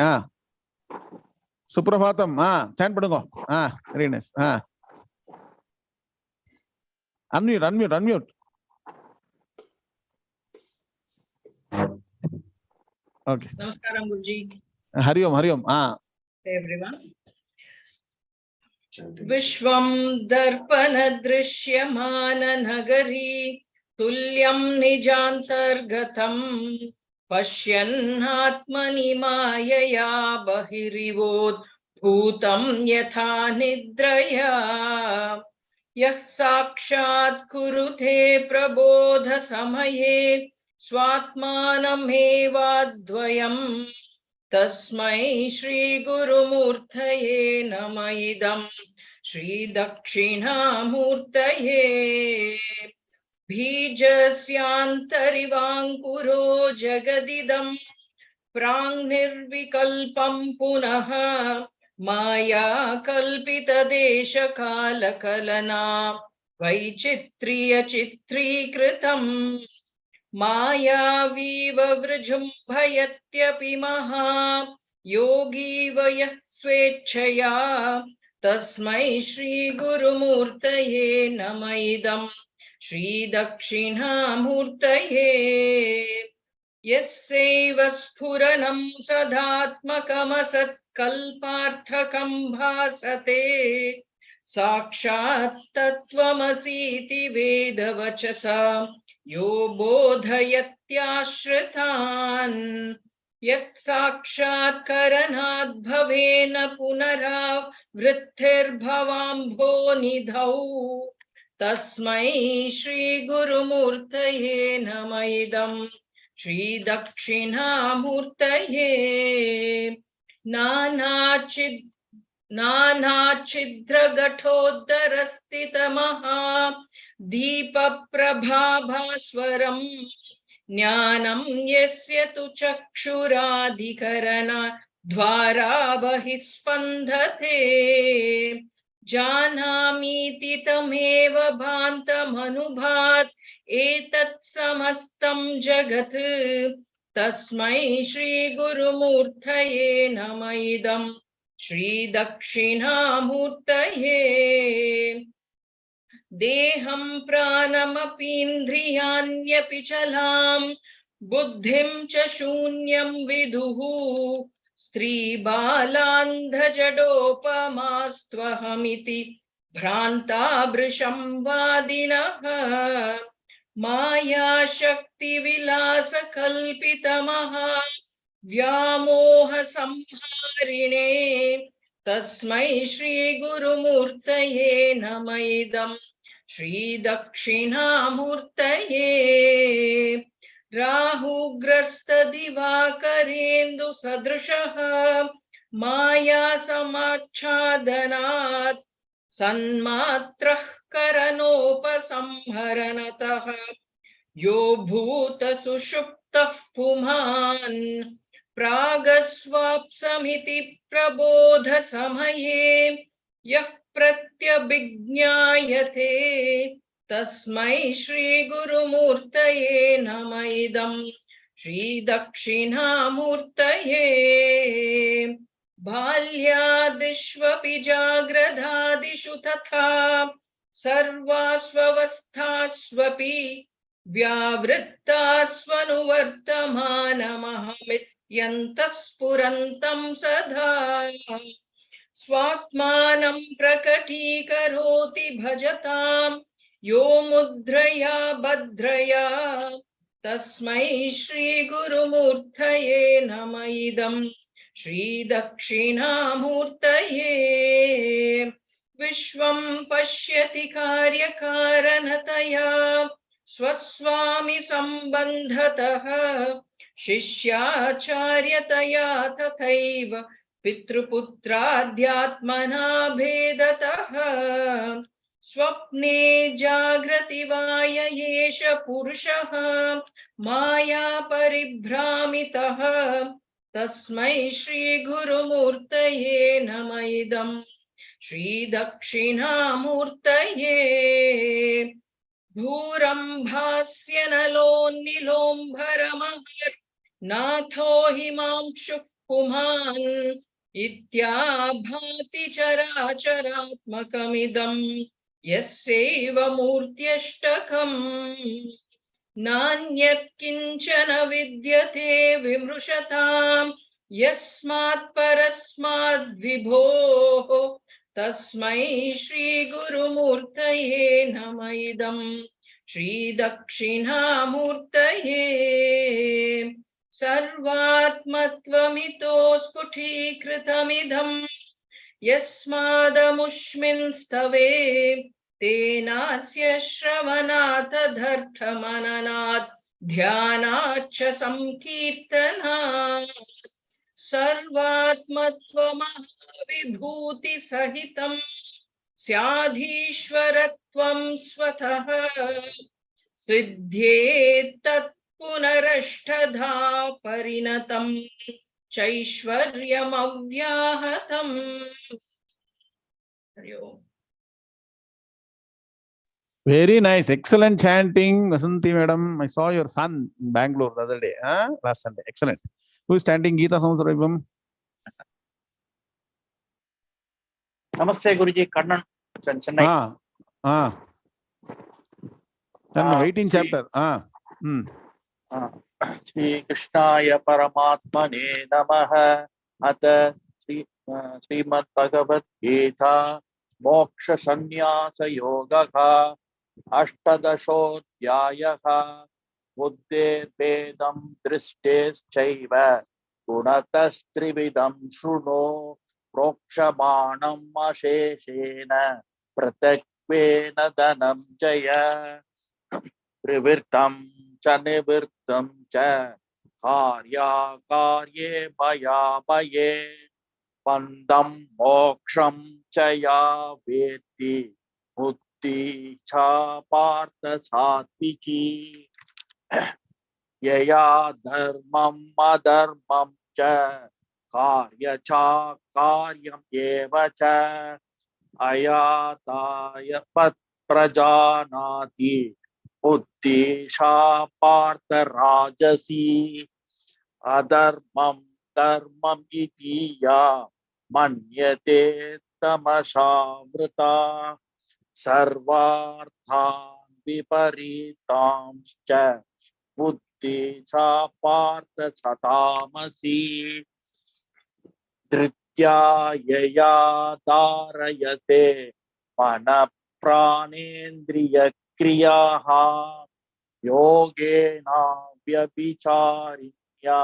Suprabhatam. Chant padungo. Very nice. Unmute. Okay. Namaskaram, Guruji. Hari Om, Hari Om. Hey, everyone. Vishwam darpana drishyamana nagari tulyam nijantargatam pasyanatmani mayaya bahirivod bhutam yatha nidraya yah sakshat kurute prabodha samaye swatmanamevadvayam तस्मै श्री गुरुमूर्तये नमः इदं श्री दक्षिणामूर्तये बीजस्यान्तरिवाङ्कुरो जगदिदं प्राङ्निर्विकल्पं पुनः माया कल्पितदेशकालकलना वैचित्र्यचित्रीकृतम् मायावीव वृजुम्भयत्यपि महा योगीव यः स्वेच्छया तस्मै श्री गुरुमूर्तये नमः इदं श्री दक्षिणामूर्तये यस्यैव स्फुरनं सदात्मकमसत्कल्पार्थकं भासते साक्षात् तत्त्वमसीति वेदवचसा यो बोधयत्याश्रितान् यत् साक्षात्करणाद् भवेन पुनरावृत्तिर्भवाम्भोनिधौ तस्मै श्री गुरुमूर्तये नमः इदं श्री दक्षिणामूर्तये नानाच्छिद्रघटोदरस्थितमहा दीपप्रभाभास्वरं ज्ञानं यस्य तु चक्षुराधिकरणा द्वारा बहिस्पन्दते जानामीति तमेव भान्तमनुभात् एतत् समस्तं जगत् तस्मै श्री गुरुमूर्तये नमः इदं श्री दक्षिणामूर्तये देहं प्राणमपीन्द्रियाण्यपि चलां बुद्धिं च शून्यं विदुः स्त्रीबालान्धजडोपमास्त्वहमिति भ्रान्ता भृशं वादिनः मायाशक्तिविलासकल्पितमहा व्यामोहसंहारिणे तस्मै श्री गुरुमूर्तये नमः इदं श्री दक्षिणामूर्तये राहुग्रस्तदिवाकरेन्दु सदृशः माया समाच्छादनात् सन्मात्रः करणोपसंहरणतः यो भूत सुषुप्तः पुमान् प्रागस्वाप्समिति प्रबोध समये यः प्रत्यभिज्ञायते तस्मै श्री गुरुमूर्तये नमः इदं श्री दक्षिणामूर्तये बाल्यादिष्वपि जाग्रदादिषु तथा सर्वास्वस्थास्वपि व्यावृत्तास्वनुवर्तमानमहमित्यन्तः स्फुरन्तं सदा स्वात्मानं प्रकटीकरोति भजतां यो मुद्रया भद्रया तस्मै श्री गुरुमूर्तये नमः इदं श्री दक्षिणामूर्तये विश्वं पश्यति कार्यकारणतया स्वस्वामि सम्बन्धतः शिष्याचार्यतया तथैव पितृपुत्राध्यात्मना भेदतः स्वप्ने जागृति वाय एष पुरुषः माया परिभ्रामितः तस्मै श्री गुरुमूर्तये नमः इदं श्री दक्षिणामूर्तये धूरं भास्यनलोन्निलोम्भरमहर् नाथो हिमांशुः पुमान् इत्याभाति चराचरात्मकमिदं यस्यैव मूर्त्यष्टकम् नान्यत् किञ्चन विद्यते विमृशताम् यस्मात् परस्माद् विभोः तस्मै श्रीगुरुमूर्तये नमः इदम् श्रीदक्षिणामूर्तये सर्वात्मत्वमितो स्फुटीकृतमिदम् यस्मादमुष्मिन् स्तवे तेनास्य श्रवणात् ध्यानाच्च संकीर्तनात् सर्वात्मत्वमहाविभूतिसहितम् स्याधीश्वरत्वं स्वतः सिद्ध्येत् पुनरष्टधा परिणतम् चैश्वर्यमव्याहतम्. हरि ओम्. Very nice, excellent chanting, Vasanti madam. I saw your son in Bangalore the other day, last Sunday. Excellent. Who is chanting Gita Samvatsara? Namaste Guruji, Kannan, Chennai. Then 18th chapter. Sri Krishnaya Paramatmane Namaha. Atha Srimad Bhagavad Gita Moksha Sannyasa Yogaha Ashtadashodhyayaha Buddher Vedam Drishtes-chaiva Gunatas-trividam Shruno Prokshamanam Asheshena Pratakvena Danam Jaya Privirtam cha Nivirtam cha Karya Karye 𝐒𝐵𝐢 Bandam Moksham cha 𝐤𝐚𝐵𝐢 Buddhi cha Partha Satviki Yaya Dharmam Adharmam cha Karya cha Karyam eva cha Ayataya Pat Prajanati Buddhi cha Partha Rajasi Adharmam Dharmam iti ya Manyate Tamashavrita Sarvarthan Viparitamscha Buddhi cha Partha Satamasi Dritya yaya dharayate mana pranendriya kriyaha yogena vyabhicharinya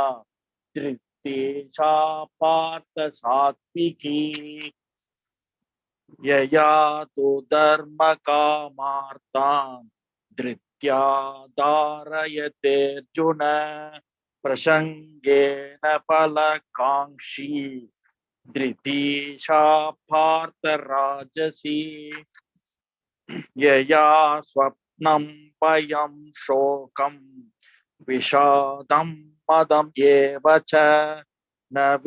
Dritti cha Partha Satviki yaya tu dharma kamartan Dritya dharayate Arjuna prasangena palakangshi Driti cha Partha Rajasi yaya swapnam payam shokam vishadam madam eva cha na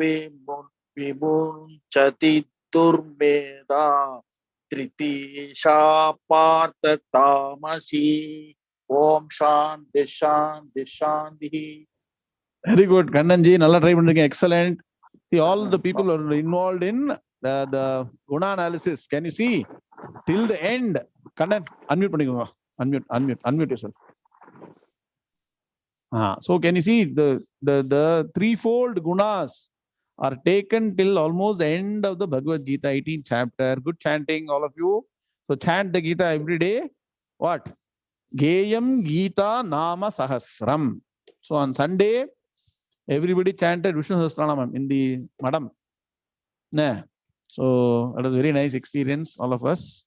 vimunchati durmeda Triti cha Partha tamasi Om Shanti Shanti Shanti. Very good, Kannanji. Nalla try pandreenga. Excellent. See, all the people are involved in the guna analysis. Can you see till the end? Kannan, unmute pannikonga. Unmute yourself. So can you see the threefold gunas are taken till almost the end of the Bhagavad Gita, 18th chapter. Good chanting, all of you. So chant the Gita every day. What? 𝐒𝐫𝐢 𝐊𝐚𝐫𝐚 Sahasram. So on Sunday, everybody chanted Vishnu Sahasranamam in the madam. So that was a very nice experience, all of us.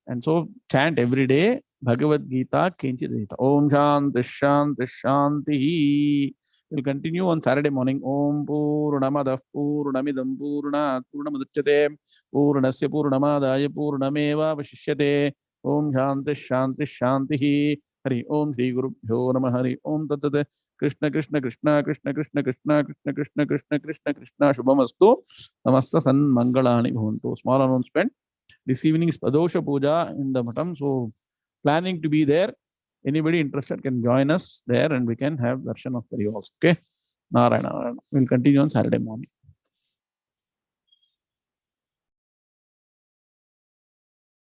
And so chant every day Bhagavad Gita Kanchi Gita. Om Shanti Shanti Shanti. We'll continue on Saturday morning. Om Purnamadav Purnamidam Purnat Purnamuduchyate Purnasya Purnamadaya Purnameva Vashishyate. Om Shanti Shanti Shanti. Hari Om Shri Gurubhyo Namah. Hari Om Tattva. Krishna Krishna Krishna Krishna Krishna Krishna Krishna Krishna Krishna Krishna Krishna Shubhamastu. Namasta San Mangalani Bhavantu. Small announcement. This evening is Padosha Puja in the Matam. So planning to be there. Anybody interested can join us there and we can have darshan of the rivers. Okay. Narayana. We'll continue on Saturday morning.